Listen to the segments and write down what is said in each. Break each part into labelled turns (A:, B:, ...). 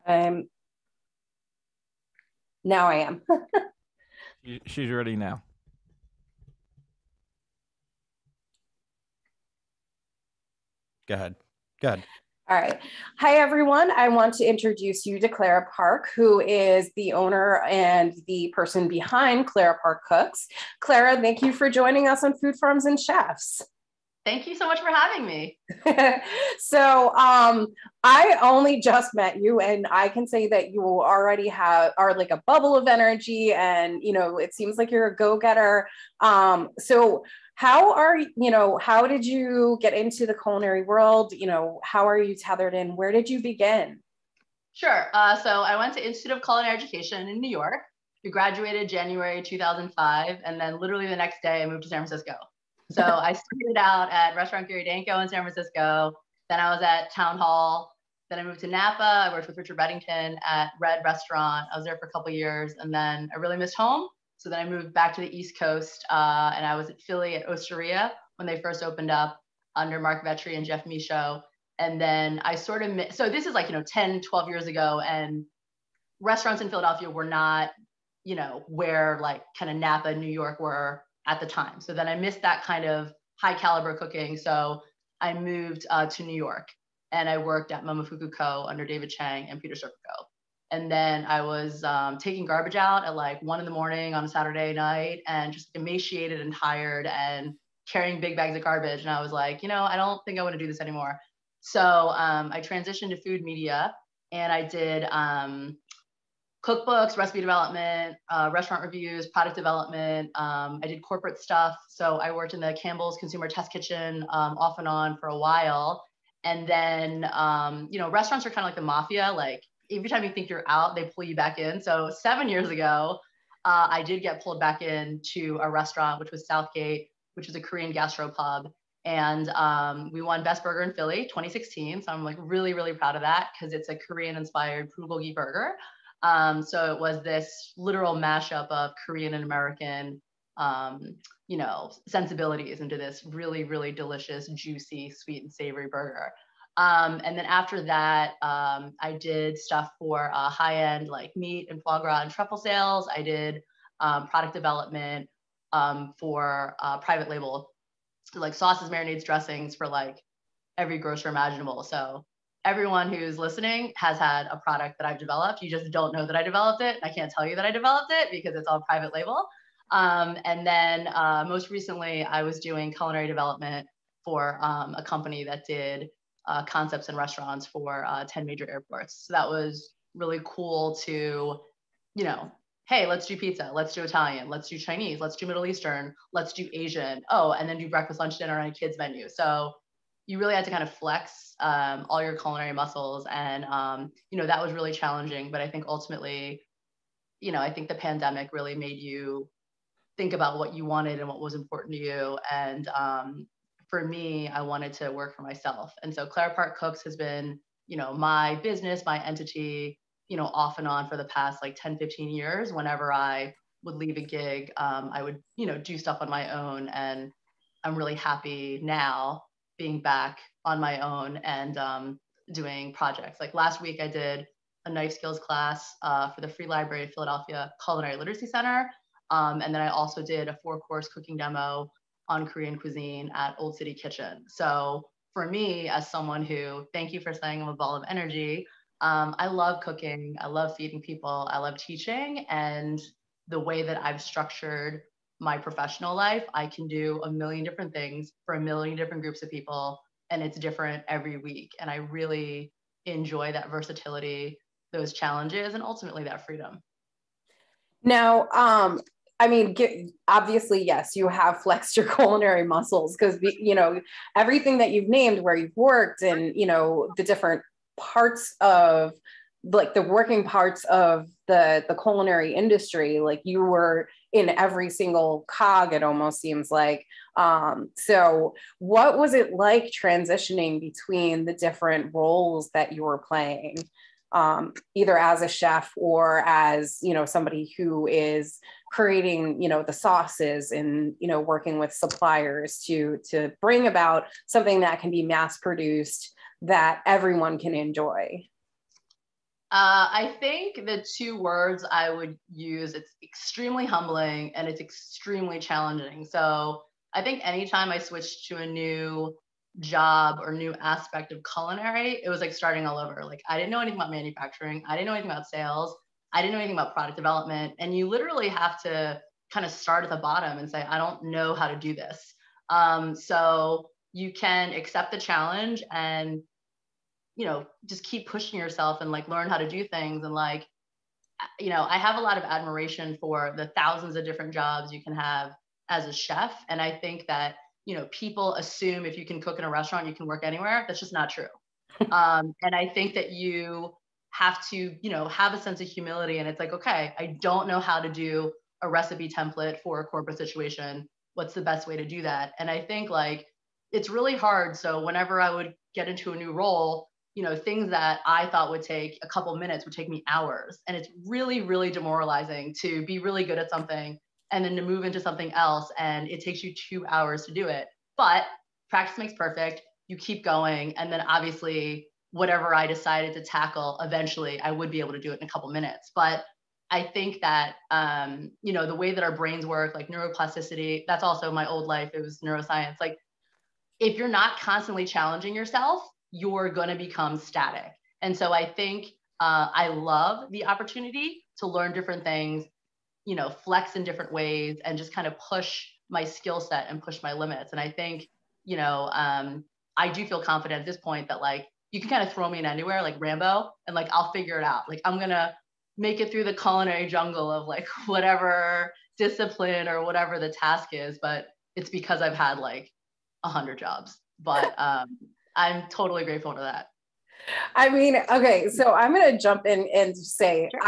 A: Um, now I am.
B: She's ready now. Go ahead. Go ahead.
A: All right. Hi, everyone. I want to introduce you to Clara Park, who is the owner and the person behind Clara Park Cooks. Clara, thank you for joining us on Food Farms and Chefs.
C: Thank you so much for having me.
A: So I only just met you, and I can say that you already are like a bubble of energy, and it seems like you're a go-getter. So how did you get into the culinary world? How are you tethered in? Where did you begin?
C: Sure. So I went to Institute of Culinary Education in New York. We graduated January 2005, and then literally the next day I moved to San Francisco. So I started out at Restaurant Ghirardenko in San Francisco. Then I was at Town Hall. Then I moved to Napa. I worked with Richard Beddington at Red Restaurant. I was there for a couple of years, and then I really missed home. So then I moved back to the East Coast, and I was at Philly at Osteria when they first opened up under Mark Vetri and Jeff Michaud. And then I sort of, so this is like, 10, 12 years ago, and restaurants in Philadelphia were not, where like kind of Napa, New York were at the time. So then I missed that kind of high caliber cooking. So I moved to New York, and I worked at Momofuku Co. under David Chang and Peter Serpico. And then I was taking garbage out at like 1 a.m. on a Saturday night, and just emaciated and tired and carrying big bags of garbage. And I was like, I don't think I want to do this anymore. So I transitioned to food media, and I did cookbooks, recipe development, restaurant reviews, product development. I did corporate stuff. So I worked in the Campbell's Consumer Test Kitchen off and on for a while. And then, restaurants are kind of like the mafia. Like every time you think you're out, they pull you back in. So 7 years ago, I did get pulled back into a restaurant, which was Southgate, which is a Korean gastropub. And we won Best Burger in Philly 2016. So I'm like really, really proud of that, because it's a Korean inspired bulgogi burger. So it was this literal mashup of Korean and American, sensibilities into this really, really delicious, juicy, sweet and savory burger. And then after that, I did stuff for high-end like meat and foie gras and truffle sales. I did product development for private label, like sauces, marinades, dressings for like every grocer imaginable. So everyone who's listening has had a product that I've developed. You just don't know that I developed it. I can't tell you that I developed it because it's all private label. And then most recently, I was doing culinary development for a company that did concepts in restaurants for 10 major airports. So that was really cool to, hey, let's do pizza, let's do Italian, let's do Chinese, let's do Middle Eastern, let's do Asian. Oh, and then do breakfast, lunch, dinner on a kid's menu. So you really had to kind of flex all your culinary muscles. And, that was really challenging. But I think ultimately, I think the pandemic really made you think about what you wanted and what was important to you. And for me, I wanted to work for myself. And so Clara Park Cooks has been, my business, my entity, off and on for the past like 10, 15 years. Whenever I would leave a gig, I would, do stuff on my own. And I'm really happy now being back on my own and doing projects. Like last week, I did a knife skills class for the Free Library of Philadelphia Culinary Literacy Center. And then I also did a 4-course cooking demo on Korean cuisine at Old City Kitchen. So for me, as someone who, thank you for saying I'm a ball of energy, I love cooking, I love feeding people, I love teaching, and the way that I've structured my professional life, I can do a million different things for a million different groups of people, and it's different every week. And I really enjoy that versatility, those challenges, and ultimately that freedom.
A: Now, obviously, yes, you have flexed your culinary muscles because, everything that you've named where you've worked and, the different parts of like the working parts of the culinary industry, like you were in every single cog, it almost seems like. So what was it like transitioning between the different roles that you were playing? Either as a chef or as, somebody who is creating, the sauces and, working with suppliers to bring about something that can be mass produced that everyone can enjoy?
C: I think the two words I would use, it's extremely humbling and it's extremely challenging. So I think anytime I switched to a new job or new aspect of culinary, it was like starting all over. Like I didn't know anything about manufacturing. I didn't know anything about sales. I didn't know anything about product development. And you literally have to kind of start at the bottom and say, I don't know how to do this. So you can accept the challenge and, you know, just keep pushing yourself and like learn how to do things. And like, you know, I have a lot of admiration for the thousands of different jobs you can have as a chef. And I think that, you know, people assume if you can cook in a restaurant, you can work anywhere. That's just not true. And I think that you have to, you know, have a sense of humility. And it's like, okay, I don't know how to do a recipe template for a corporate situation. What's the best way to do that? And I think like, it's really hard. So whenever I would get into a new role, you know, things that I thought would take a couple minutes would take me hours. And it's really, really demoralizing to be really good at something and then to move into something else. And it takes you 2 hours to do it. But practice makes perfect. You keep going. And then obviously, whatever I decided to tackle, eventually I would be able to do it in a couple minutes. But I think that, you know, the way that our brains work, like neuroplasticity, that's also my old life. It was neuroscience. Like, if you're not constantly challenging yourself, you're going to become static. And so I think I love the opportunity to learn different things, you know, flex in different ways and just kind of push my skill set and push my limits. And I think, you know, I do feel confident at this point that like, you can kind of throw me in anywhere like Rambo and like, I'll figure it out. Like I'm going to make it through the culinary jungle of like whatever discipline or whatever the task is. But it's because I've had like 100 jobs, but I'm totally grateful for that.
A: I mean, okay, so I'm going to jump in and say
C: Sure.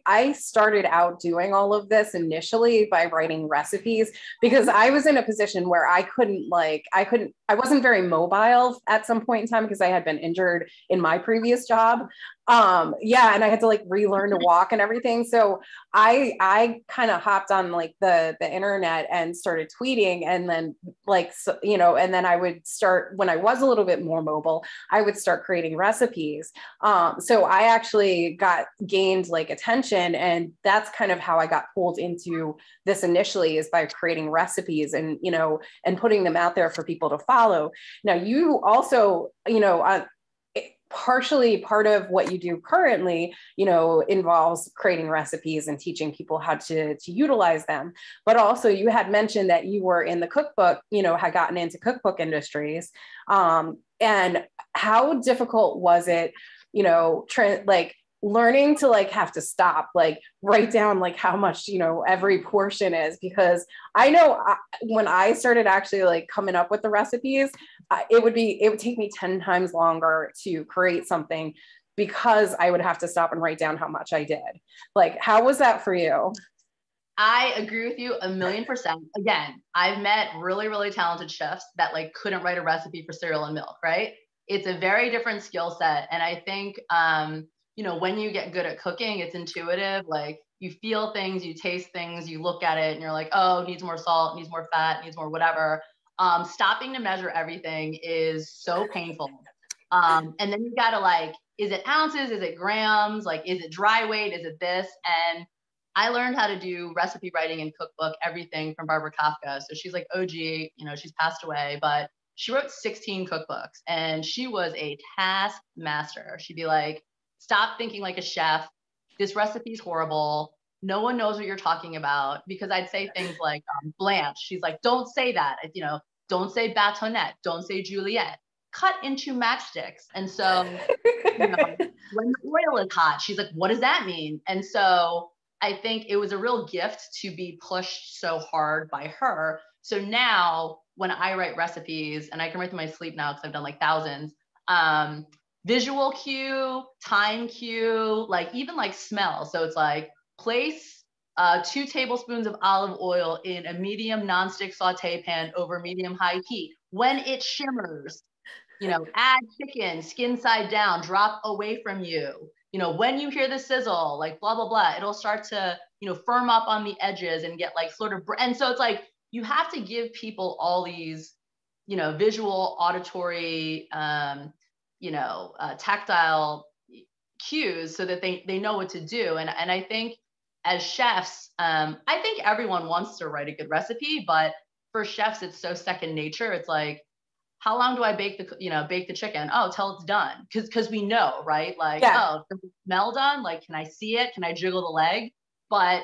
A: I started out doing all of this initially by writing recipes because I was in a position where I wasn't very mobile at some point in time because I had been injured in my previous job. Yeah, and I had to like relearn to walk and everything. So I kind of hopped on like the internet and started tweeting, and then like so, you know, and then I would start when I was a little bit more mobile, I would start creating recipes. So I actually gained like attention, and that's kind of how I got pulled into this initially, is by creating recipes and, you know, and putting them out there for people to follow. Now you also, you know, partially part of what you do currently, you know, involves creating recipes and teaching people how to utilize them. But also you had mentioned that you were in the cookbook, you know, had gotten into cookbook industries. And how difficult was it, you know, like learning to like have to stop, like write down like how much, you know, every portion is? Because I know when I started actually like coming up with the recipes, it would take me 10 times longer to create something because I would have to stop and write down how much I did. Like, how was that for you?
C: I agree with you 1,000,000%. Again, I've met really, really talented chefs that like couldn't write a recipe for cereal and milk, right? It's a very different skill set. And I think, you know, when you get good at cooking, it's intuitive. Like you feel things, you taste things, you look at it and you're like, oh, needs more salt, needs more fat, needs more whatever. Stopping to measure everything is so painful. And then you got to like, is it ounces? Is it grams? Like, is it dry weight? Is it this? And I learned how to do recipe writing and cookbook, everything from Barbara Kafka. So she's like OG, you know, she's passed away, but she wrote 16 cookbooks and she was a task master. She'd be like, stop thinking like a chef. This recipe is horrible. No one knows what you're talking about, because I'd say things like Blanche. She's like, don't say that. You know, don't say batonette. Don't say Juliet. Cut into matchsticks. And so, you know, when the oil is hot, she's like, what does that mean? And so I think it was a real gift to be pushed so hard by her. So now when I write recipes, and I can write them in my sleep now because I've done like thousands, visual cue, time cue, like even like smell. So it's like place 2 tablespoons of olive oil in a medium nonstick saute pan over medium high heat. When it shimmers, you know, add chicken, skin side down, drop away from you. You know, when you hear the sizzle, like blah, blah, blah, it'll start to, you know, firm up on the edges and get like sort of, and so it's like, you have to give people all these, you know, visual, auditory, you know, tactile cues so that they know what to do. And I think as chefs, I think everyone wants to write a good recipe, but for chefs, it's so second nature. It's like, how long do I bake the chicken? Oh, till it's done. Cause we know, right? Like, oh, does it smell done? Like, can I see it? Can I jiggle the leg? But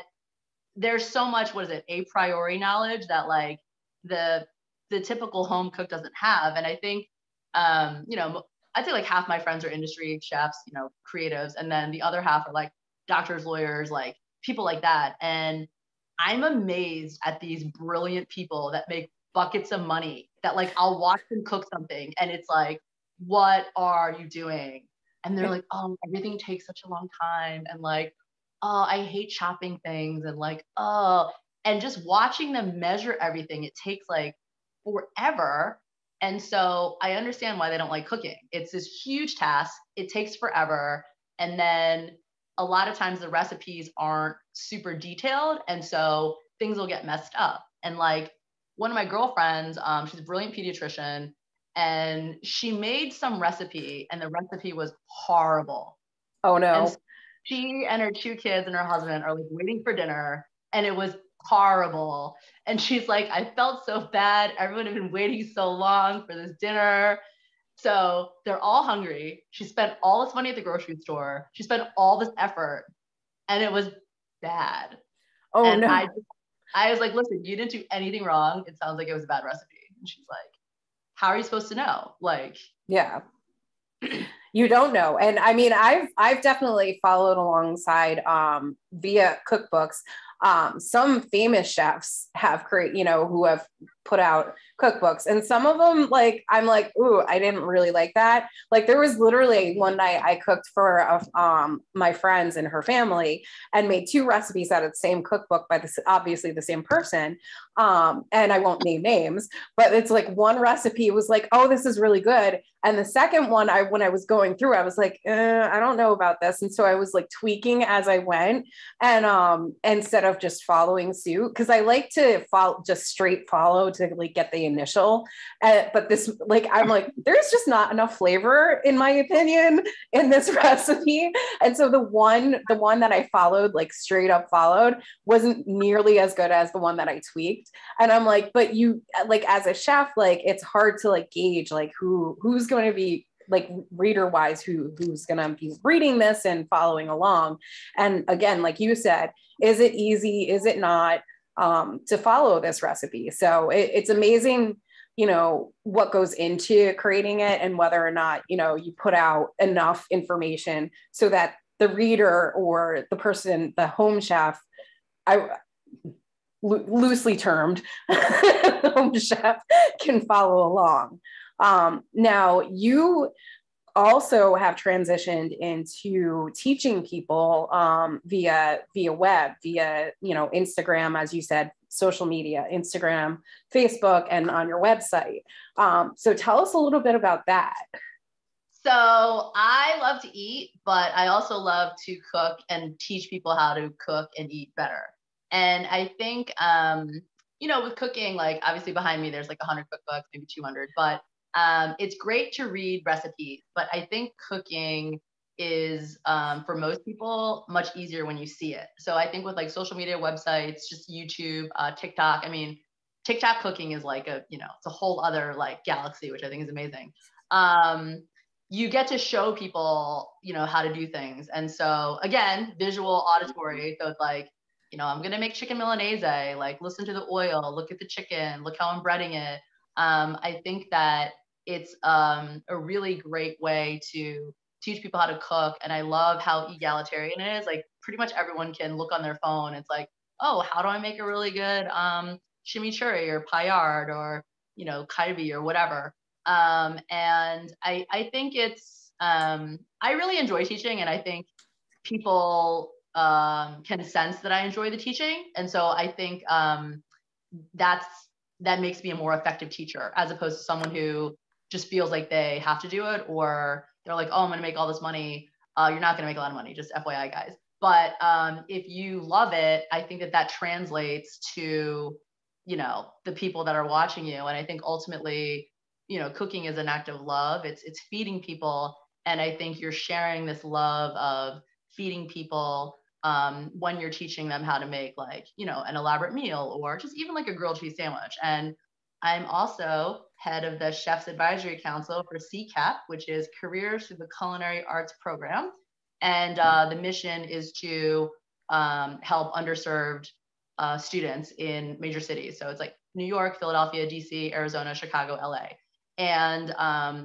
C: there's so much, what is it, a priori knowledge that like the typical home cook doesn't have. And I think, I'd say like half my friends are industry chefs, creatives. And then the other half are like doctors, lawyers, like people like that. And I'm amazed at these brilliant people that make buckets of money that like I'll watch them cook something and it's like, what are you doing? And they're like, oh, everything takes such a long time. And like, oh, I hate chopping things. And like, oh, and just watching them measure everything, it takes like forever. And so I understand why they don't like cooking. It's this huge task. It takes forever. And then a lot of times the recipes aren't super detailed. And so things will get messed up. And like one of my girlfriends, she's a brilliant pediatrician, and she made some recipe and the recipe was horrible.
A: Oh no.
C: And she and her 2 kids and her husband are like waiting for dinner and it was horrible. And she's like, I felt so bad. Everyone had been waiting so long for this dinner. So they're all hungry. She spent all this money at the grocery store. She spent all this effort and it was bad.
A: Oh
C: and
A: no.
C: I was like, listen, you didn't do anything wrong. It sounds like it was a bad recipe. And she's like, how are you supposed to know? Like,
A: yeah. You don't know. And I mean, I've definitely followed alongside via cookbooks. Some famous chefs have who have put out cookbooks, and some of them, like, I'm like, ooh, I didn't really like that. Like, there was literally one night I cooked for my friends and her family and made 2 recipes out of the same cookbook by obviously the same person. And I won't name names, but it's like one recipe was like, oh, this is really good. And the second one, when I was going through, I was like, I don't know about this. And so I was like tweaking as I went, and instead of just following suit, because I like to just straight follow to like get the initial. But this, like, I'm like, there's just not enough flavor, in my opinion, in this recipe. And so the one that I followed, like straight up followed, wasn't nearly as good as the one that I tweaked. And I'm like, but you, like, as a chef, like, it's hard to like gauge like who's going to be like reader wise, who's going to be reading this and following along. And again, like you said, is it easy? Is it not, to follow this recipe? So it's amazing, what goes into creating it and whether or not, you put out enough information so that the reader or the person, the home chef, loosely termed home chef, can follow along. Now, you also have transitioned into teaching people via web, via Instagram, as you said, social media, Instagram, Facebook, and on your website. So tell us a little bit about that.
C: So I love to eat, but I also love to cook and teach people how to cook and eat better. And I think, with cooking, like obviously behind me, there's like 100 cookbooks, maybe 200, but it's great to read recipes. But I think cooking is, for most people, much easier when you see it. So I think with like social media websites, just YouTube, TikTok, I mean, TikTok cooking is like it's a whole other like galaxy, which I think is amazing. You get to show people, how to do things. And so again, visual, auditory. So it's like, I'm going to make chicken Milanese, like listen to the oil, look at the chicken, look how I'm breading it. I think that it's a really great way to teach people how to cook. And I love how egalitarian it is. Like pretty much everyone can look on their phone. It's like, oh, how do I make a really good chimichurri or paillard or, kalbi or whatever. And I think it's, I really enjoy teaching, and I think people can sense that I enjoy the teaching. And so I think that makes me a more effective teacher, as opposed to someone who just feels like they have to do it, or they're like, oh, I'm going to make all this money. You're not going to make a lot of money, just FYI, guys. But if you love it, I think that translates to, the people that are watching you. And I think ultimately, cooking is an act of love. It's feeding people. And I think you're sharing this love of feeding people when you're teaching them how to make like, you know, an elaborate meal or just even like a grilled cheese sandwich. And I'm also head of the Chef's Advisory Council for CCAP, which is Careers Through the Culinary Arts Program. And the mission is to help underserved students in major cities. So it's like New York, Philadelphia, DC, Arizona, Chicago, LA. And,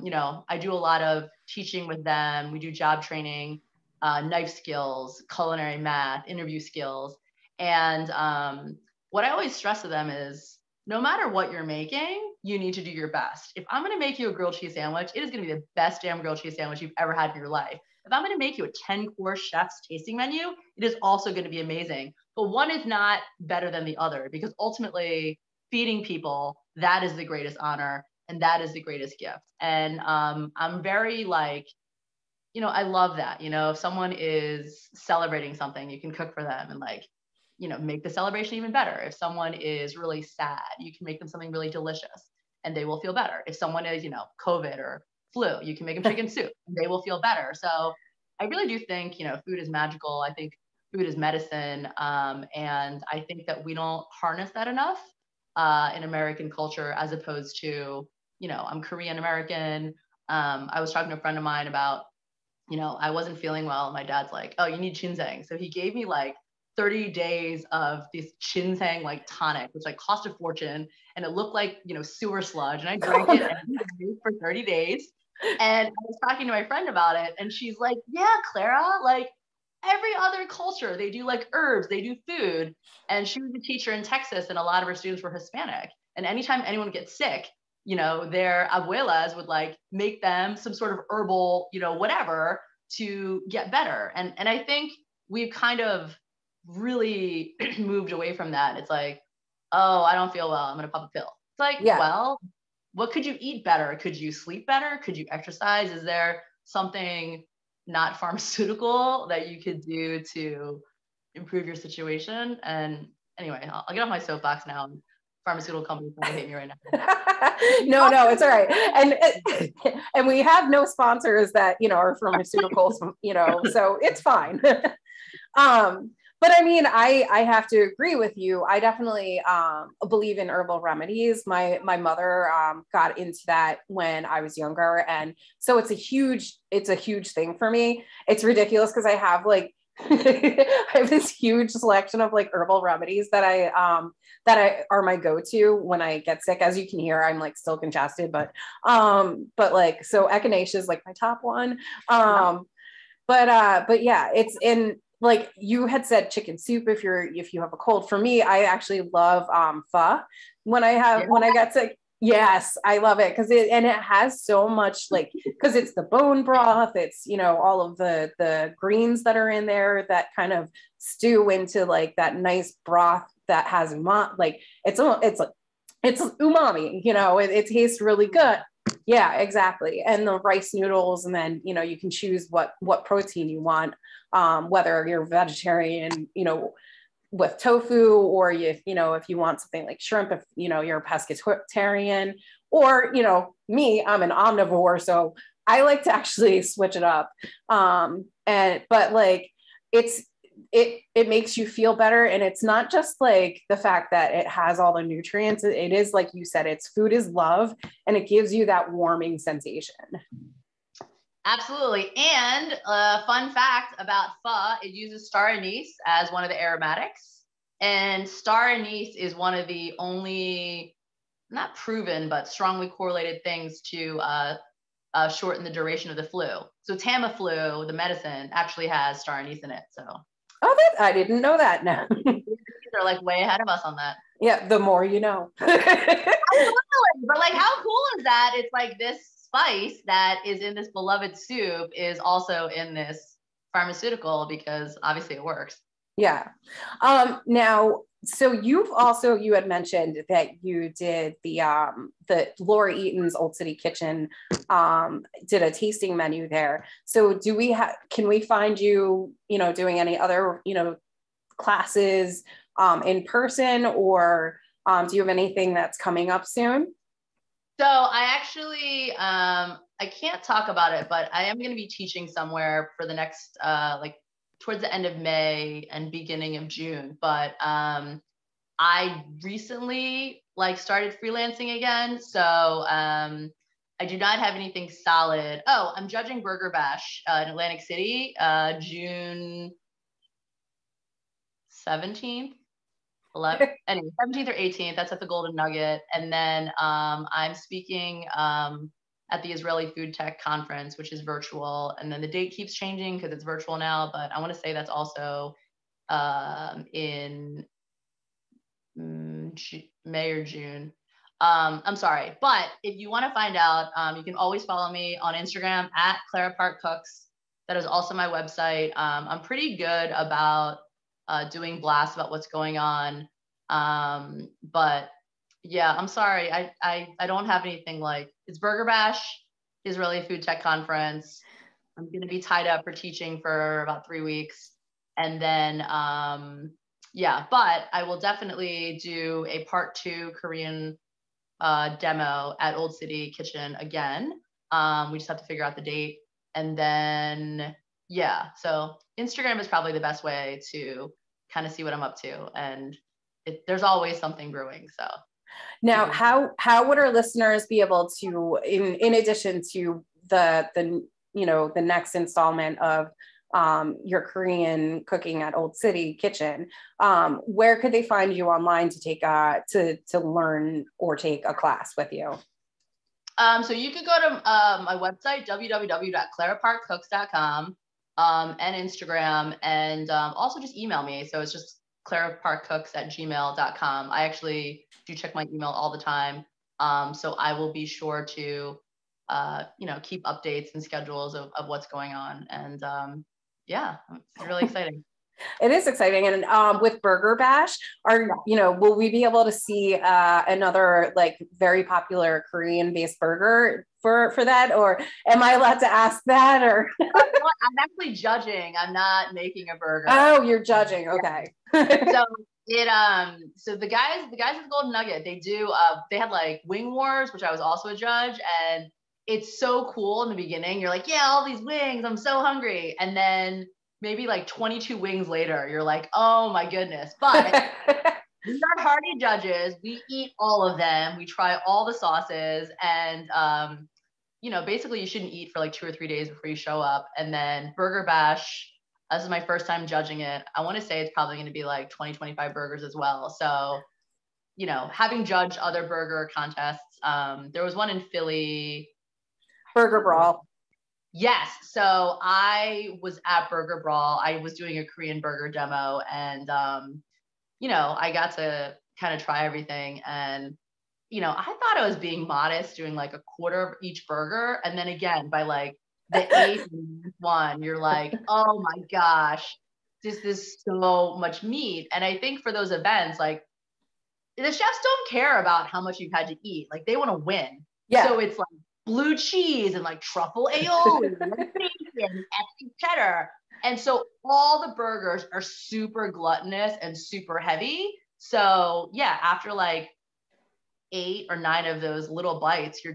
C: you know, I do a lot of teaching with them. We do job training, knife skills, culinary math, interview skills. And what I always stress to them is no matter what you're making, you need to do your best. If I'm going to make you a grilled cheese sandwich, it is going to be the best damn grilled cheese sandwich you've ever had in your life. If I'm going to make you a 10-course chef's tasting menu, it is also going to be amazing. But one is not better than the other, because ultimately feeding people, that is the greatest honor and that is the greatest gift. And I'm very like, you know, I love that. You know, if someone is celebrating something, you can cook for them and like, you know, make the celebration even better. If someone is really sad, you can make them something really delicious and they will feel better. If someone is, you know, COVID or flu, you can make them chicken soup and they will feel better. So I really do think, you know, food is magical. I think food is medicine. And I think that we don't harness that enough in American culture, as opposed to, you know, I'm Korean American. I was talking to a friend of mine about, you know, I wasn't feeling well. My dad's like, oh, you need ginseng. So he gave me like 30 days of this ginseng like tonic, which like cost a fortune. And it looked like, you know, sewer sludge. And I drank it every day for 30 days. And I was talking to my friend about it. And she's like, yeah, Clara, like every other culture, they do like herbs, they do food. And she was a teacher in Texas and a lot of her students were Hispanic. And anytime anyone gets sick, you know, their abuelas would like make them some sort of herbal, you know, whatever to get better. And I think we've kind of really moved away from that. It's like, oh, I don't feel well, I'm gonna pop a pill. It's like, well, what could you eat better? Could you sleep better? Could you exercise? Is there something not pharmaceutical that you could do to improve your situation? And anyway, I'll get off my soapbox now. Pharmaceutical companies trying to hit me right now.
A: No, it's all right. And we have no sponsors that, you know, are pharmaceuticals, you know, so it's fine. But I mean, I have to agree with you. I definitely believe in herbal remedies. My mother got into that when I was younger. And so it's a huge thing for me. It's ridiculous because I have like, I have this huge selection of like herbal remedies that I are my go-to when I get sick. As you can hear, I'm like still congested, but like, so echinacea is like my top one. But yeah, it's in, like you had said, chicken soup if you have a cold. For me, I actually love pho when I get sick. Yes, I love it because it has so much, like, because it's the bone broth, it's, you know, all of the greens that are in there that kind of stew into like that nice broth that has like it's umami, you know, it tastes really good. Yeah, exactly. And the rice noodles, and then, you know, you can choose what protein you want, whether you're vegetarian, you know, with tofu, or if you want something like shrimp, if, you know, you're a pescatarian, or, you know, me, I'm an omnivore. So I like to actually switch it up. But like, it makes you feel better. And it's not just like the fact that it has all the nutrients. It is, like you said, it's food is love, and it gives you that warming sensation.
C: Absolutely. And fun fact about pho, it uses star anise as one of the aromatics. And star anise is one of the only, not proven, but strongly correlated things to shorten the duration of the flu. So Tamiflu, the medicine, actually has star anise in it. So.
A: Oh, I didn't know that. No.
C: They're like way ahead of us on that.
A: Yeah, the more you know.
C: Absolutely. But like, how cool is that? It's like this spice that is in this beloved soup is also in this pharmaceutical, because obviously it works.
A: Yeah. Now, so you had mentioned that you did the Laura Eaton's Old City Kitchen, did a tasting menu there. So can we find you, you know, doing any other, you know, classes in person, or do you have anything that's coming up soon?
C: So I actually I can't talk about it, but I am going to be teaching somewhere for the next, like towards the end of May and beginning of June. But I recently like started freelancing again. So I do not have anything solid. Oh, I'm judging Burger Bash in Atlantic City, June 17th. 11th, anyway, 17th or 18th. That's at the Golden Nugget. And then I'm speaking at the Israeli Food Tech Conference, which is virtual. And then the date keeps changing because it's virtual now. But I want to say that's also in May or June. I'm sorry. But if you want to find out, you can always follow me on Instagram at Clara Park Cooks. That is also my website. I'm pretty good about doing blasts about what's going on. But yeah, I'm sorry. I don't have anything like, it's Burger Bash, Israeli Food Tech Conference. I'm going to be tied up for teaching for about 3 weeks. And then, yeah, but I will definitely do a part 2 Korean demo at Old City Kitchen again. We just have to figure out the date. And then, yeah, so Instagram is probably the best way to kind of see what I'm up to. And there's always something brewing. So
A: now, how would our listeners be able to, in addition to the the next installment of your Korean cooking at Old City Kitchen, where could they find you online to take to learn or take a class with you?
C: So you could go to my website, www.claraparkcooks.com, and Instagram, and also just email me. So it's just claraparkcooks@gmail.com. I actually do check my email all the time. So I will be sure to, keep updates and schedules of what's going on. And yeah, it's really exciting.
A: It is exciting. And with Burger Bash, will we be able to see another like very popular Korean based burger for that? Or am I allowed to ask that? Or
C: I'm actually judging. I'm not making a burger.
A: Oh, you're judging. Okay.
C: So so the guys at the Golden Nugget, they had like Wing Wars, which I was also a judge, and it's so cool in the beginning. You're like, yeah, all these wings, I'm so hungry. And then maybe like 22 wings later, you're like, oh my goodness. But we are hearty judges. We eat all of them. We try all the sauces. And, basically you shouldn't eat for like 2 or 3 days before you show up. And then Burger Bash, this is my first time judging it. I want to say it's probably going to be like 20, 25 burgers as well. So, having judged other burger contests, there was one in Philly.
A: Burger Brawl.
C: Yes. So I was at Burger Brawl. I was doing a Korean burger demo, and, I got to kind of try everything. And, I thought I was being modest doing like a quarter of each burger. And then again, by like the 8th one, you're like, oh my gosh, this is so much meat. And I think for those events, like the chefs don't care about how much you've had to eat. Like they want to win.
A: Yeah.
C: So it's like blue cheese and like truffle aioli and bacon, extra cheddar. And so all the burgers are super gluttonous and super heavy. So yeah, after like 8 or 9 of those little bites, you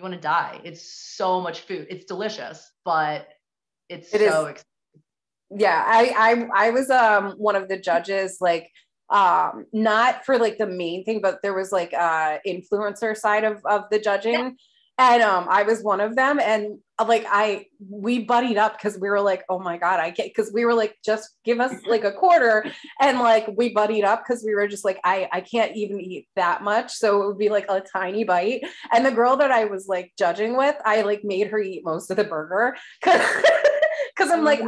C: want to die. It's so much food. It's delicious, but it's so expensive.
A: Yeah, I was one of the judges, like not for like the main thing, but there was like influencer side of the judging. Yeah. And I was one of them, and like we buddied up because we were like, oh my God, because we were like, just give us like a quarter, and like we buddied up because we were just like, I can't even eat that much, so it would be like a tiny bite. And the girl that I was like judging with, I like made her eat most of the burger because I'm like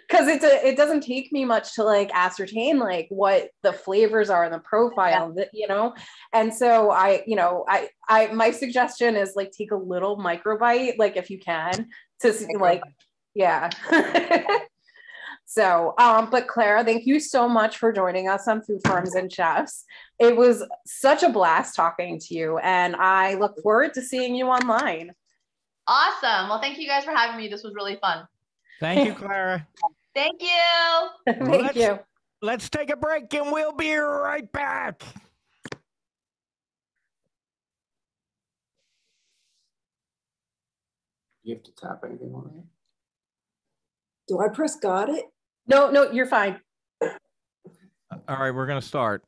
A: because it doesn't take me much to like ascertain like what the flavors are in the profile, that and so I my suggestion is like take a little microbite, like if you can, to like yeah. So but Clara, thank you so much for joining us on Food Farms and Chefs. It was such a blast talking to you, and I look forward to seeing you online.
C: Awesome. Well, thank you guys for having me. This was really fun.
B: Thank you, Clara.
C: Thank you.
A: Thank you.
B: Let's take a break and we'll be right back.
D: You have to tap anything on it.
E: Do I press got it?
A: No, you're fine.
B: All right, we're going to start.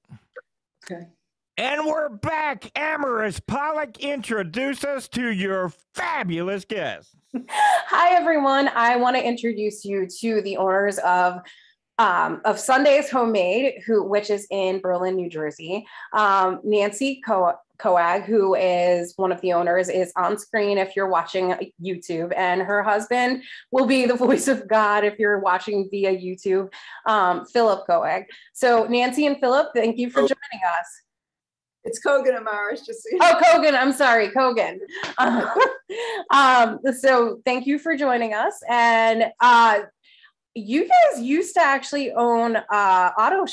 E: Okay.
B: And we're back. Amorous Pollock, introduce us to your fabulous guests.
A: Hi, everyone. I want to introduce you to the owners of Sundae's Homemade, which is in Berlin, New Jersey. Nancy Koag, who is one of the owners, is on screen if you're watching YouTube, and her husband will be the voice of God if you're watching via YouTube, Phillip Koag. So Nancy and Phillip, thank you for joining us.
E: It's Kogan Amaris, just so you
A: know. Oh, Kogan, I'm sorry, Kogan. So thank you for joining us. And you guys used to actually own auto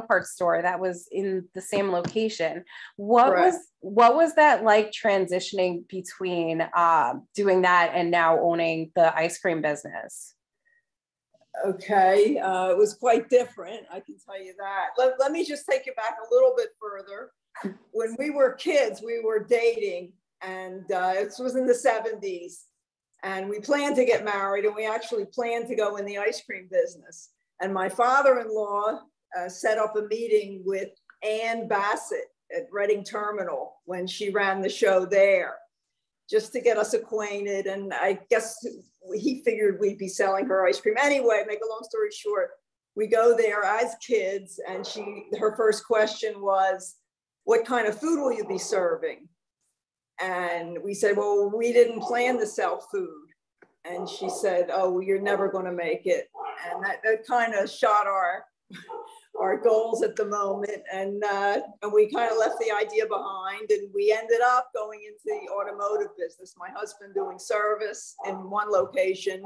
A: parts store that was in the same location. What was that like transitioning between doing that and now owning the ice cream business?
E: Okay, it was quite different, I can tell you that. Let me just take you back a little bit further. When we were kids, we were dating, and it was in the 70s. And we planned to get married, and we actually planned to go in the ice cream business. And my father-in-law set up a meeting with Ann Bassett at Reading Terminal when she ran the show there, just to get us acquainted. And I guess he figured we'd be selling her ice cream. Anyway, make a long story short, we go there as kids, and her first question was, what kind of food will you be serving? And we said, well, we didn't plan to sell food. And she said, oh, well, you're never going to make it. And that kind of shot our goals at the moment. And we kind of left the idea behind, and we ended up going into the automotive business. My husband doing service in one location,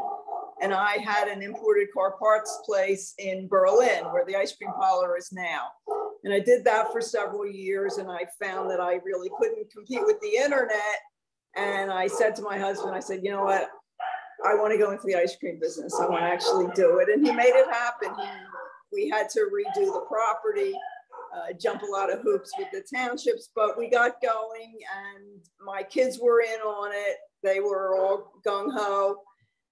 E: and I had an imported car parts place in Berlin where the ice cream parlor is now. And I did that for several years, and I found that I really couldn't compete with the internet. And I said to my husband, I said, you know what? I want to go into the ice cream business. I want to actually do it. And he made it happen. We had to redo the property, jump a lot of hoops with the townships, but we got going, and my kids were in on it. They were all gung-ho.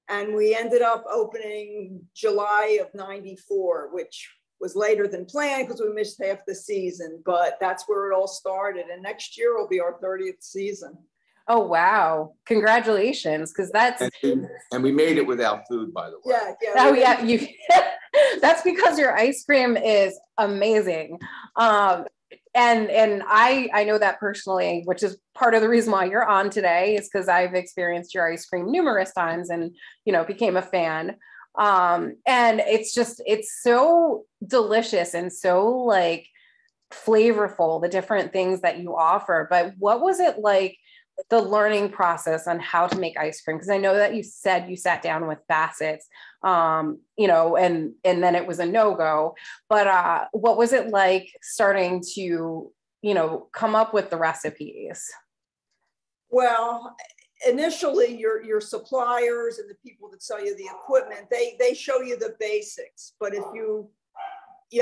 E: And we ended up opening July of '94, which was later than planned because we missed half the season, but that's where it all started. And next year will be our 30th season.
A: Oh, wow. Congratulations. Because that's...
D: And we made it without food, by the way.
E: Yeah.
A: Oh, yeah. That's because your ice cream is amazing. And I know that personally, which is part of the reason why you're on today, is because I've experienced your ice cream numerous times and, became a fan. And it's so delicious and so like flavorful, the different things that you offer. But what was it like, the learning process on how to make ice cream? Because I know that you said you sat down with Bassett's, and then it was a no-go. But what was it like starting to, come up with the recipes?
E: Well, initially your suppliers and the people that sell you the equipment, they show you the basics, but if you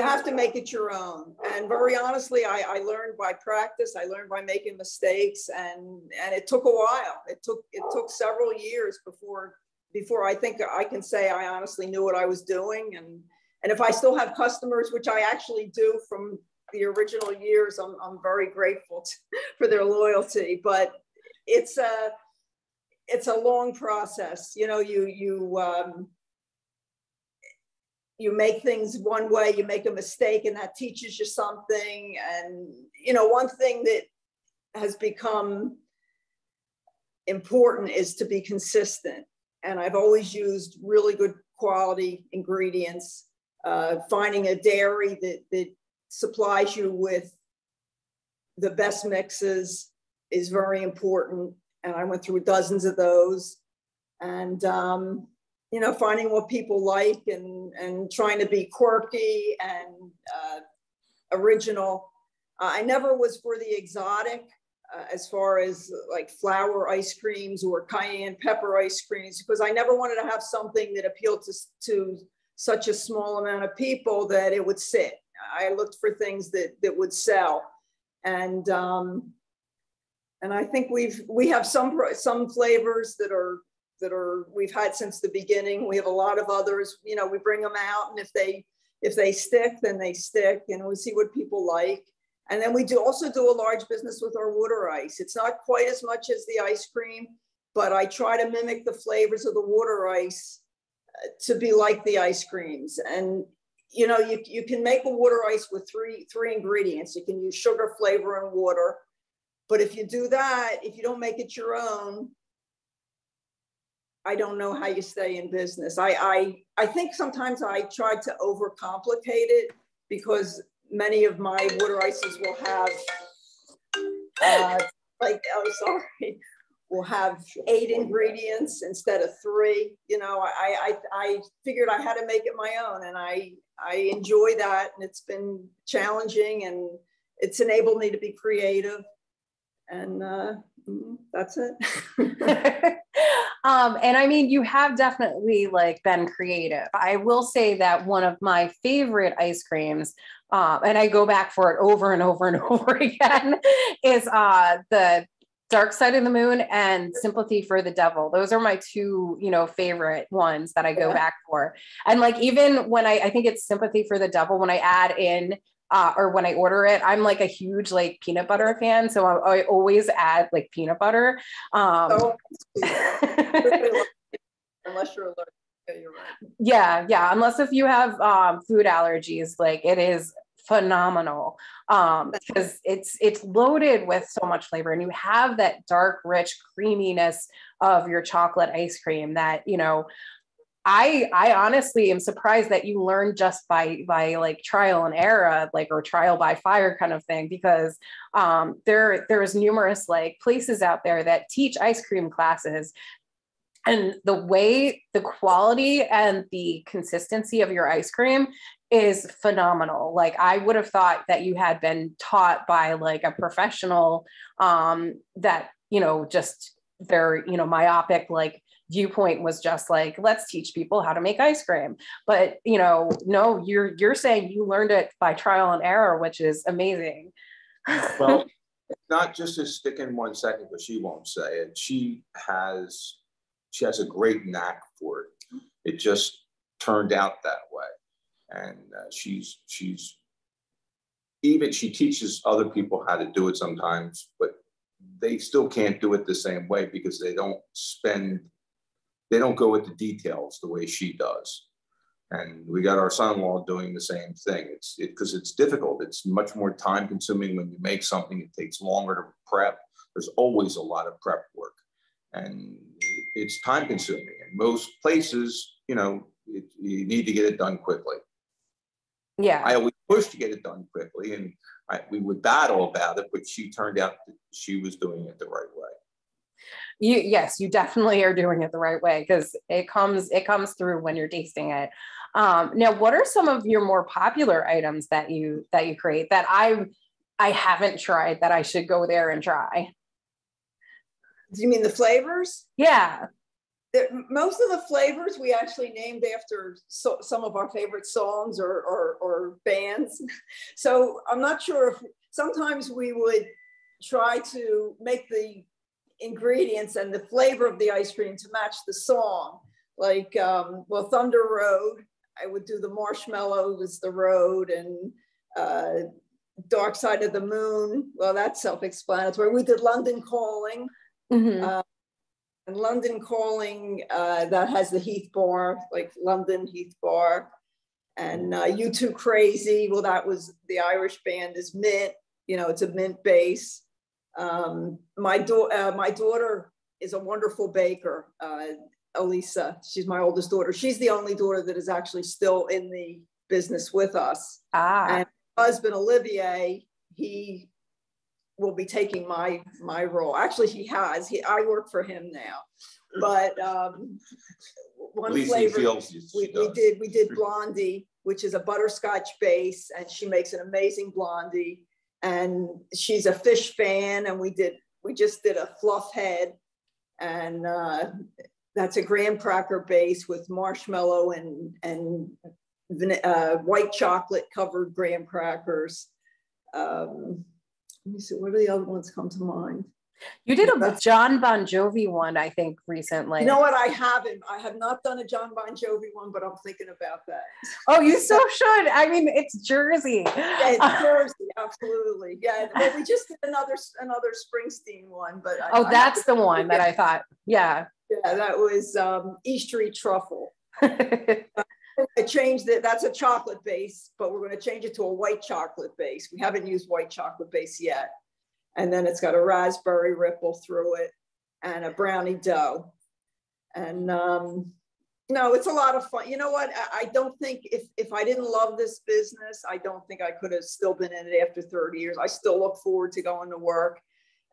E: have to make it your own. And very honestly, I learned by practice. I learned by making mistakes, and it took a while. It took several years before I think I can say I honestly knew what I was doing. And if I still have customers, which I actually do from the original years, I'm very grateful for their loyalty. But it's a long process. You make things one way, you make a mistake, and that teaches you something. And, one thing that has become important is to be consistent. And I've always used really good quality ingredients. Finding a dairy that supplies you with the best mixes is very important. And I went through dozens of those. And, finding what people like and trying to be quirky and original. I never was for the exotic as far as like flour ice creams or cayenne pepper ice creams, because I never wanted to have something that appealed to such a small amount of people that it would sit. I looked for things that would sell. And And I think we have some flavors that are we've had since the beginning. We have a lot of others. You know, we bring them out, and if they stick, then they stick, and we see what people like. And then we also do a large business with our water ice. It's not quite as much as the ice cream, but I try to mimic the flavors of the water ice to be like the ice creams. And you know, you can make a water ice with three ingredients. You can use sugar, flavor, and water. But if you do that, if you don't make it your own, I don't know how you stay in business. I think sometimes I try to overcomplicate it, because many of my water ices will have will have 8 ingredients instead of 3. You know, I figured I had to make it my own, and I enjoy that, and it's been challenging, and it's enabled me to be creative, and that's it.
A: And I mean, you have definitely like been creative. I will say that one of my favorite ice creams, and I go back for it over and over and over again, is the Dark Side of the Moon and Sympathy for the Devil. Those are my 2, you know, favorite ones that I go back for. And like, even when I think it's Sympathy for the Devil, when I add in, or when I order it, I'm like a huge like peanut butter fan. So I always add like peanut butter.
E: Unless you're allergic. Yeah, you're right.
A: Yeah. Unless if you have food allergies, like it is phenomenal, because it's loaded with so much flavor, and you have that dark, rich creaminess of your chocolate ice cream that, you know, I honestly am surprised that you learned just by like trial and error, like, or trial by fire kind of thing, because there's numerous like places out there that teach ice cream classes, and the way, the quality and the consistency of your ice cream is phenomenal. Like, I would have thought that you had been taught by like a professional, that, you know, just their, you know, myopic like viewpoint was just like, let's teach people how to make ice cream. But, you know, no, you're saying you learned it by trial and error, which is amazing.
D: Well, not just to stick in 1 second, but she won't say it. She has a great knack for it. It just turned out that way. And she teaches other people how to do it sometimes, but they still can't do it the same way, because they don't go into details the way she does. And we got our son-in-law doing the same thing. Because it's difficult. It's much more time consuming when you make something. It takes longer to prep. There's always a lot of prep work, and it's time consuming. In most places, you know, you need to get it done quickly.
A: Yeah.
D: I always push to get it done quickly, and we would battle about it, but she turned out that she was doing it the right way.
A: Yes, you definitely are doing it the right way, because it comes through when you're tasting it. Now, what are some of your more popular items that you create that I haven't tried that I should go there and try?
E: Do you mean the flavors?
A: Yeah.
E: Most of the flavors we actually named after some of our favorite songs or bands. So I'm not sure if sometimes we would try to make the ingredients and the flavor of the ice cream to match the song. Like, well, Thunder Road, I would do the marshmallow was the road, and Dark Side of the Moon, well, that's self-explanatory. We did London Calling.
A: Mm-hmm.
E: And London Calling, that has the Heath bar, like London Heath bar. And You Too Crazy, well, that was the Irish band is Mint, you know, it's a mint base. My daughter is a wonderful baker, Elisa. She's my oldest daughter. She's the only daughter that is actually still in the business with us. And my husband, Olivier, he will be taking my role. Actually, I work for him now. But one flavor we did Blondie, which is a butterscotch base, and she makes an amazing Blondie. And she's a fish fan, and we just did a fluff head, and that's a graham cracker base with marshmallow and white chocolate covered graham crackers. Let me see, what are the other ones come to mind?
A: You did a John Bon Jovi one, I think, recently.
E: You know what? I haven't. I have not done a John Bon Jovi one, but I'm thinking about that.
A: Oh, you so should. I mean, it's Jersey.
E: Yeah, it's Jersey, absolutely. Yeah. Well, we just did another Springsteen one, but
A: that's the one that I thought. Yeah.
E: Yeah, that was East Street Truffle. I changed it. That's a chocolate base, but we're going to change it to a white chocolate base. We haven't used white chocolate base yet. And then it's got a raspberry ripple through it and a brownie dough. And no, it's a lot of fun. You know what? I don't think if I didn't love this business, I don't think I could have still been in it after 30 years. I still look forward to going to work.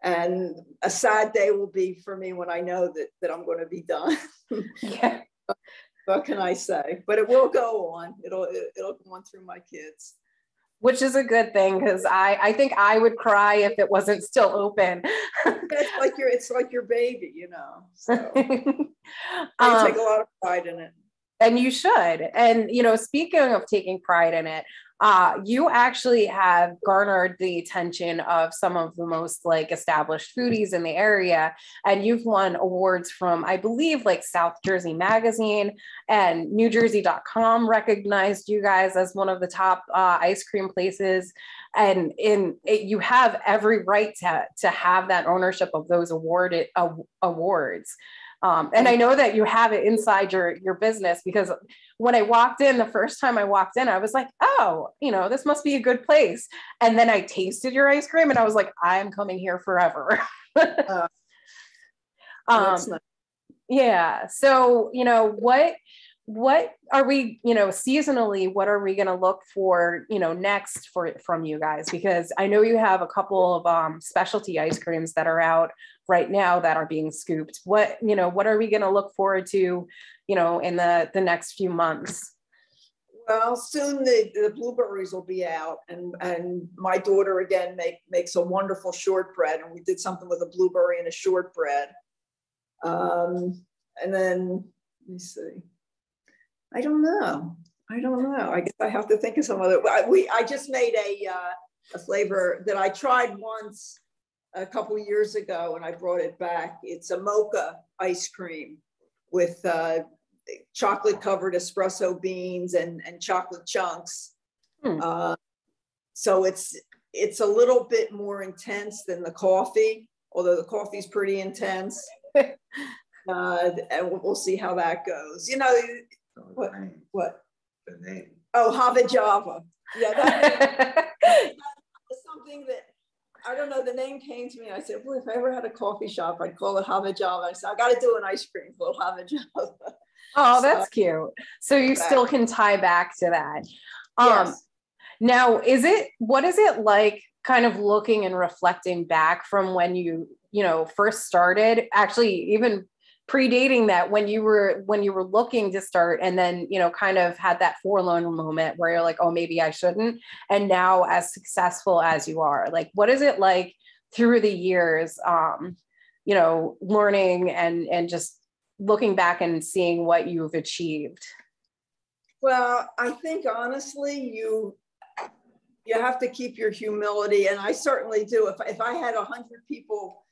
E: And a sad day will be for me when I know that I'm going to be done.
A: Yeah.
E: What can I say? But it will go on. It'll go on through my kids.
A: Which is a good thing, because I think I would cry if it wasn't still open.
E: It's like your baby, you know. So I take a lot of pride in it.
A: And you should. And, you know, speaking of taking pride in it, you actually have garnered the attention of some of the most like established foodies in the area. And you've won awards from, I believe, like South Jersey Magazine, and NewJersey.com recognized you guys as one of the top ice cream places. And you have every right to have that ownership of those awards. And I know that you have it inside your business, because when I walked in, the first time I walked in, I was like, oh, you know, this must be a good place. And then I tasted your ice cream and I was like, I'm coming here forever.
E: That's nice.
A: Yeah. So, you know, what are we, you know, seasonally, what are we going to look for, you know, next from you guys? Because I know you have a couple of specialty ice creams that are out right now that are being scooped. What are we going to look forward to, you know, in the next few months?
E: Well, soon the blueberries will be out, and my daughter again makes a wonderful shortbread, and we did something with a blueberry and a shortbread. And then let me see. I don't know. I guess I have to think of some other. I just made a flavor that I tried once a couple of years ago, and I brought it back. It's a mocha ice cream with chocolate covered espresso beans and chocolate chunks. So it's a little bit more intense than the coffee, although the coffee's pretty intense. And we'll see how that goes. You know. What?
D: The name.
E: Oh, Hava Java. Yeah, that is something that, I don't know, the name came to me. I said, well, if I ever had a coffee shop, I'd call it Hava Java. I said, I got to do an ice cream called Hava Java.
A: Oh, that's cute. So you still can tie back to that.
E: Yes.
A: Now, what is it like kind of looking and reflecting back from when you first started, actually even predating that, when you were looking to start, and then, you know, kind of had that forlorn moment where you're like, oh, maybe I shouldn't. And now as successful as you are, like, what is it like through the years, you know, learning and just looking back and seeing what you've achieved?
E: Well, I think honestly, you have to keep your humility. And I certainly do. If I had 100 people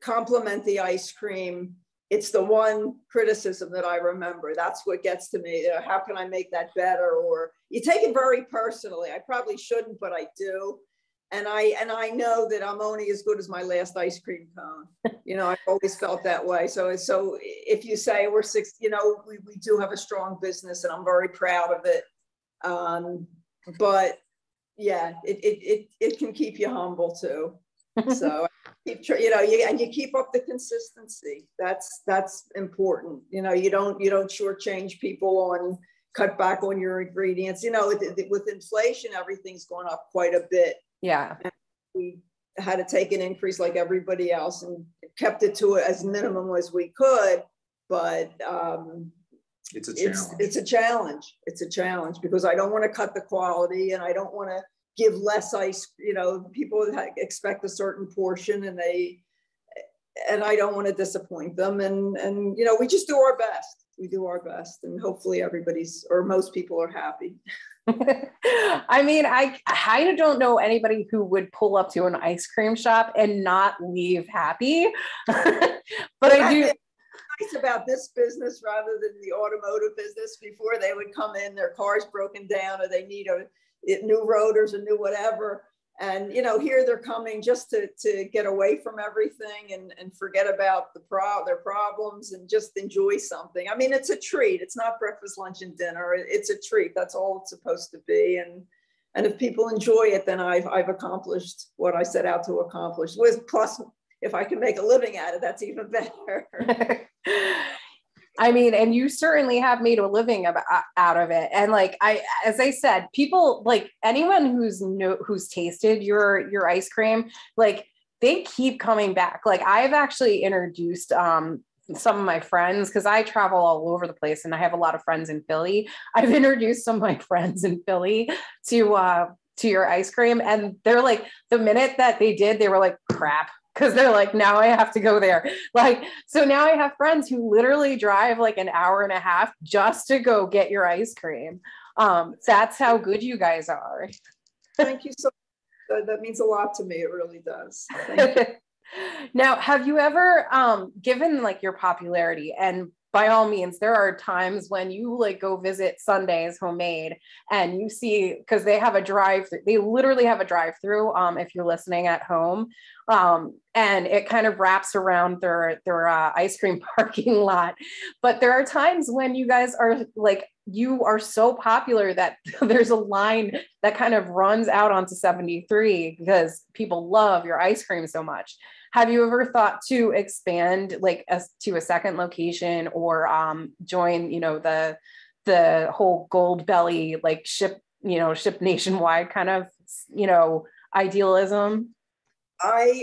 E: compliment the ice cream, it's the one criticism that I remember. That's what gets to me. How can I make that better? Or you take it very personally. I probably shouldn't, but I do. And I know that I'm only as good as my last ice cream cone. You know, I've always felt that way. So if you say we're six, you know, we do have a strong business, and I'm very proud of it. But yeah, it can keep you humble too. So you keep up the consistency. That's important. You know, you don't shortchange people on cut back on your ingredients. You know, with inflation, everything's gone up quite a bit.
A: Yeah.
E: And we had to take an increase like everybody else, and kept it to as minimum as we could. But
D: it's a challenge.
E: It's a challenge. It's a challenge because I don't want to cut the quality, and I don't want to give less ice. You know, people expect a certain portion, and I don't want to disappoint them. And you know, we just do our best. we do our best, and hopefully everybody's, or most people are happy.
A: I mean, I kind of don't know anybody who would pull up to an ice cream shop and not leave happy. But I do.
E: Nice about this business rather than the automotive business. Before, they would come in, their car's broken down, or they need new rotors or new whatever. And, you know, here they're coming just to get away from everything and forget about their problems and just enjoy something. I mean, it's a treat. It's not breakfast, lunch, and dinner. It's a treat. That's all it's supposed to be. And if people enjoy it, then I've accomplished what I set out to accomplish. Plus, if I can make a living at it, that's even better.
A: I mean, and you certainly have made a living out of it. And like, as I said, people, like anyone who's tasted your ice cream, like they keep coming back. Like I've actually introduced some of my friends, because I travel all over the place and I have a lot of friends in Philly. I've introduced some of my friends in Philly to your ice cream. And they're like, the minute that they did, they were like, crap. Because they're like, now I have to go there. Like, so now I have friends who literally drive like an hour and a half just to go get your ice cream. That's how good you guys are.
E: Thank you so much. That means a lot to me. It really does. Thank you.
A: Now, have you ever, given like your popularity, and by all means, there are times when you like go visit Sundae's Homemade and you see, because they have a drive-through, they literally have a drive-through, if you're listening at home, and it kind of wraps around their ice cream parking lot. But there are times when you guys are like, you are so popular that there's a line that kind of runs out onto 73 because people love your ice cream so much. Have you ever thought to expand like to a second location, or join, you know, the whole Gold Belly, like ship nationwide kind of, you know, idealism?
E: I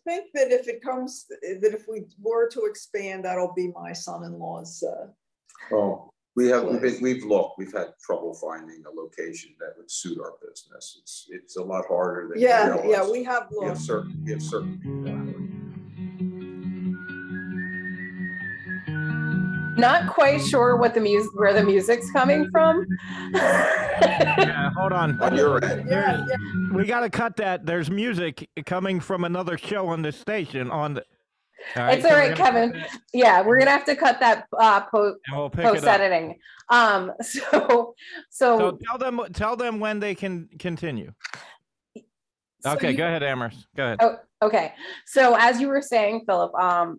E: think that if we were to expand, that'll be my son-in-law's.
D: We've looked. We've had trouble finding a location that would suit our business. It's a lot harder than
E: we have looked.
D: We have certain people.
A: Not quite sure what where the music's coming from.
B: Yeah, hold on.
D: On your end.
E: Yeah.
B: We got to cut that. There's music coming from another show on the station. All right,
A: it's all right, Kevin. Yeah, we're gonna have to cut that post editing. So
B: tell them when they can continue. Okay, go ahead, Amherst. Go ahead.
A: Oh, okay. So as you were saying, Philip,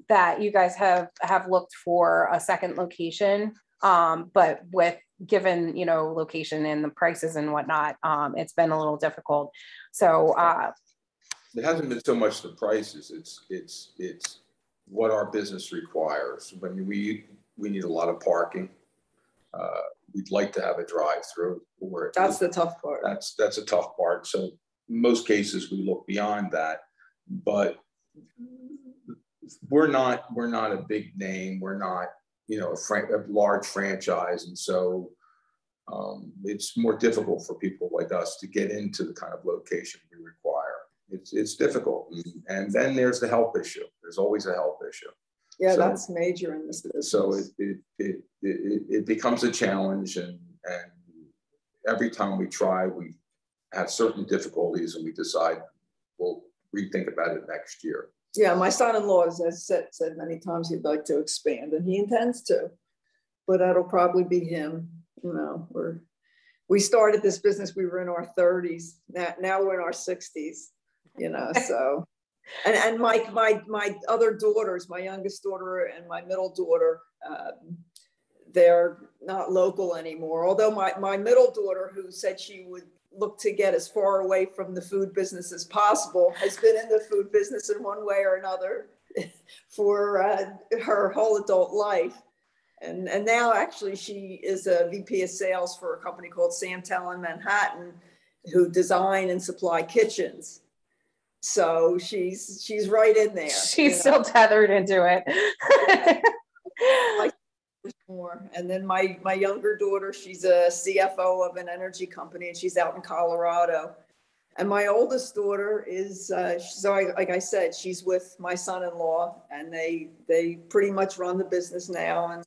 A: that you guys have looked for a second location, but given, you know, location and the prices and whatnot, it's been a little difficult. So
D: it hasn't been so much the prices. It's what our business requires. I mean, we need a lot of parking. We'd like to have a drive-through.
E: That's the tough part.
D: That's a tough part. So in most cases, we look beyond that. But we're not a big name. We're not, you know, a large franchise, and so it's more difficult for people like us to get into the kind of location we require. It's difficult, and then there's the help issue. There's always a help issue.
E: Yeah, so that's major in this business.
D: So it becomes a challenge, and every time we try, we have certain difficulties, and we decide we'll rethink about it next year.
E: Yeah, my son-in-law has said many times he'd like to expand, and he intends to, but that'll probably be him. You know, we started this business, we were in our 30s. Now we're in our 60s. You know, so, and my other daughters, my youngest daughter and my middle daughter, they're not local anymore. Although my middle daughter, who said she would look to get as far away from the food business as possible, has been in the food business in one way or another for her whole adult life. And now actually she is a VP of sales for a company called Santel in Manhattan, who design and supply kitchens. So she's right in there.
A: She's still tethered into it.
E: More. And then my younger daughter, she's a CFO of an energy company, and she's out in Colorado. And my oldest daughter is, like I said, she's with my son-in-law, and they pretty much run the business now. And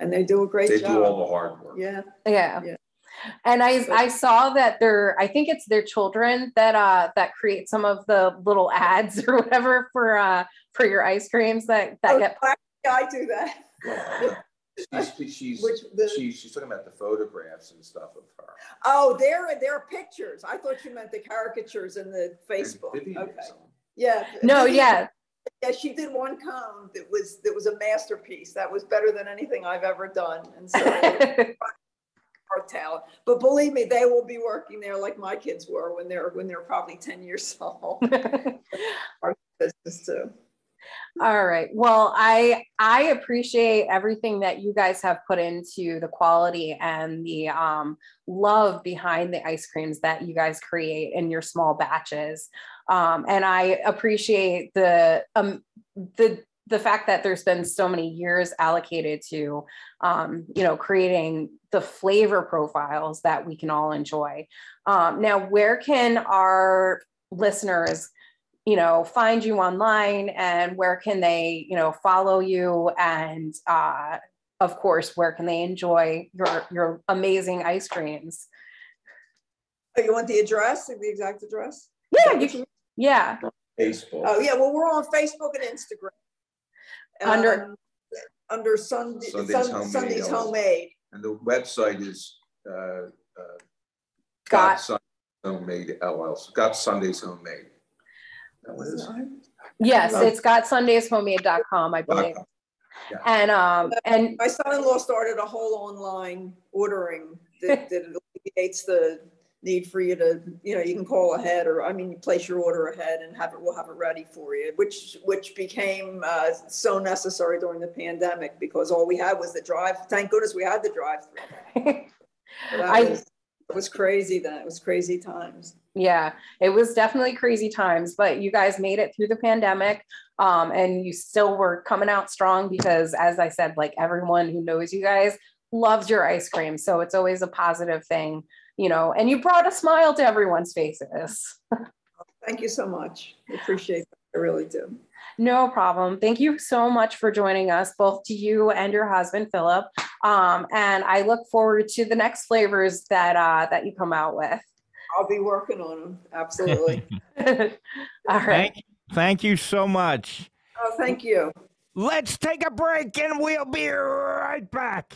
E: And they do a great
D: They
E: job.
D: do all the hard work.
E: Yeah.
A: Yeah.
E: Yeah.
A: And I saw that I think it's their children that create some of the little ads or whatever for your ice creams that get.
E: I do that.
D: Well, she's talking about the photographs and stuff of her.
E: Oh, they're pictures. I thought you meant the caricatures in the Facebook. Okay. Yeah.
A: No, yeah.
E: Yeah, she did one cone that was a masterpiece. That was better than anything I've ever done. And so our talent. But believe me, they will be working there like my kids were when they're probably 10 years old. Our business too.
A: All right. Well, I appreciate everything that you guys have put into the quality and the love behind the ice creams that you guys create in your small batches. And I appreciate the fact that there's been so many years allocated to, creating the flavor profiles that we can all enjoy. Now, where can our listeners find you online, and where can they, follow you? And of course, where can they enjoy your amazing ice creams?
E: Oh, you want the address, the exact address?
A: Yeah, you can. Yeah.
D: Facebook.
E: Oh yeah, well, we're on Facebook and Instagram. Under Sunday's Homemade.
D: And the website is
A: Got
D: Sunday's Homemade LLC. Got Sunday's Homemade.
A: Yes, it's got sundaeshomemade.com, I believe.
D: Yeah.
A: And
E: my son-in-law started a whole online ordering that alleviates the need for you to, you can call ahead, or you place your order ahead and we'll have it ready for you, which became so necessary during the pandemic, because all we had was the drive. Thank goodness we had the drive-through. It was crazy then. It was crazy times.
A: Yeah, it was definitely crazy times, but you guys made it through the pandemic, and you still were coming out strong, because as I said, like, everyone who knows you guys loves your ice cream. So it's always a positive thing, and you brought a smile to everyone's faces.
E: Thank you so much. I appreciate that. I really do.
A: No problem. Thank you so much for joining us, both to you and your husband, Phillip. And I look forward to the next flavors that you come out with.
E: I'll be working on them. Absolutely.
A: All right.
B: Thank you so much.
E: Oh, thank you.
B: Let's take a break and we'll be right back.